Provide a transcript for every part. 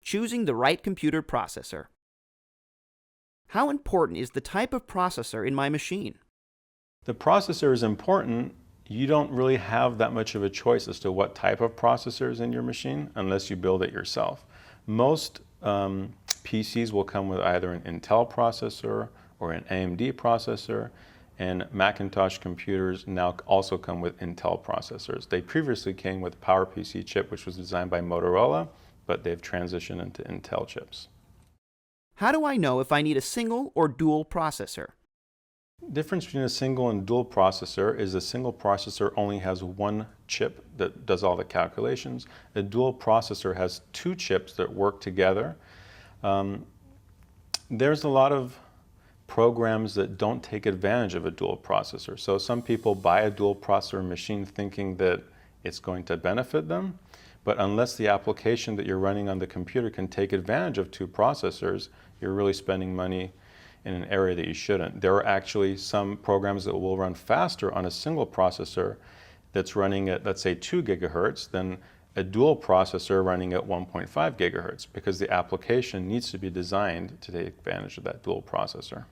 choosing the right computer processor. How important is the type of processor in my machine? The processor is important. You don't really have that much of a choice as to what type of processor is in your machine unless you build it yourself. Most PCs will come with either an Intel processor or an AMD processor, and Macintosh computers now also come with Intel processors. They previously came with PowerPC chip, which was designed by Motorola, but they've transitioned into Intel chips. How do I know if I need a single or dual processor? The difference between a single and dual processor is a single processor only has one chip that does all the calculations. A dual processor has two chips that work together. There's a lot of programs that don't take advantage of a dual processor. So some people buy a dual processor machine thinking that it's going to benefit them, but unless the application that you're running on the computer can take advantage of two processors, you're really spending money in an area that you shouldn't. There are actually some programs that will run faster on a single processor that's running at, let's say, 2 gigahertz than a dual processor running at 1.5 gigahertz, because the application needs to be designed to take advantage of that dual processor.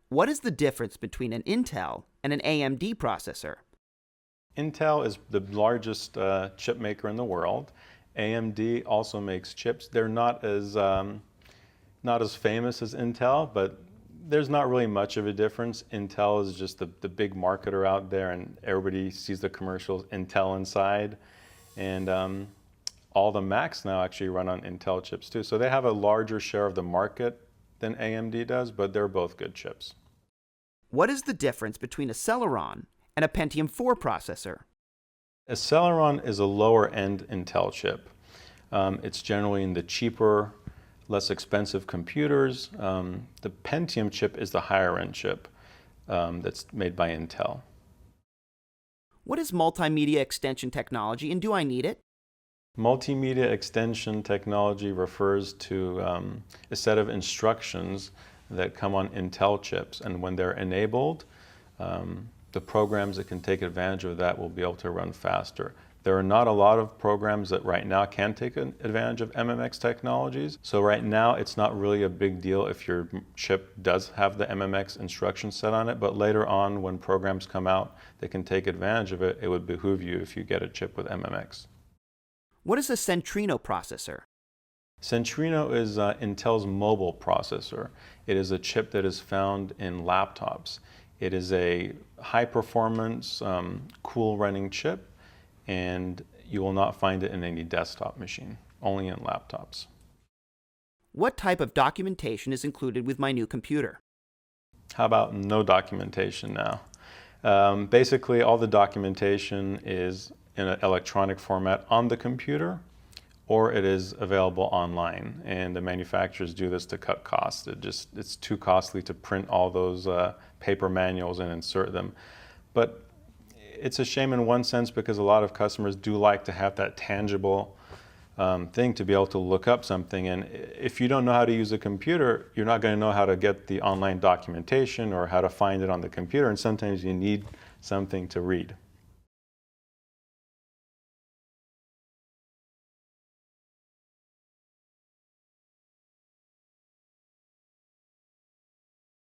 What is the difference between an Intel and an AMD processor? Intel is the largest chip maker in the world. AMD also makes chips. They're not as famous as Intel, but there's not really much of a difference. Intel is just the big marketer out there, and everybody sees the commercials, Intel inside. And all the Macs now actually run on Intel chips too. So they have a larger share of the market than AMD does, but they're both good chips. What is the difference between a Celeron and a Pentium 4 processor? A Celeron is a lower-end Intel chip. It's generally in the cheaper, less expensive computers. The Pentium chip is the higher-end chip that's made by Intel. What is multimedia extension technology, and do I need it? Multimedia extension technology refers to a set of instructions that come on Intel chips, and when they're enabled, the programs that can take advantage of that will be able to run faster. There are not a lot of programs that right now can take advantage of MMX technologies. So right now, it's not really a big deal if your chip does have the MMX instruction set on it, but later on when programs come out that can take advantage of it, it would behoove you if you get a chip with MMX. What is a Centrino processor? Centrino is Intel's mobile processor. It is a chip that is found in laptops. It is a high-performance, cool-running chip, and you will not find it in any desktop machine, only in laptops. What type of documentation is included with my new computer? How about no documentation now? Basically, all the documentation is in an electronic format on the computer, or it is available online. And the manufacturers do this to cut costs. It's too costly to print all those paper manuals and insert them. But it's a shame in one sense, because a lot of customers do like to have that tangible thing to be able to look up something. And if you don't know how to use a computer, you're not going to know how to get the online documentation or how to find it on the computer. And sometimes you need something to read.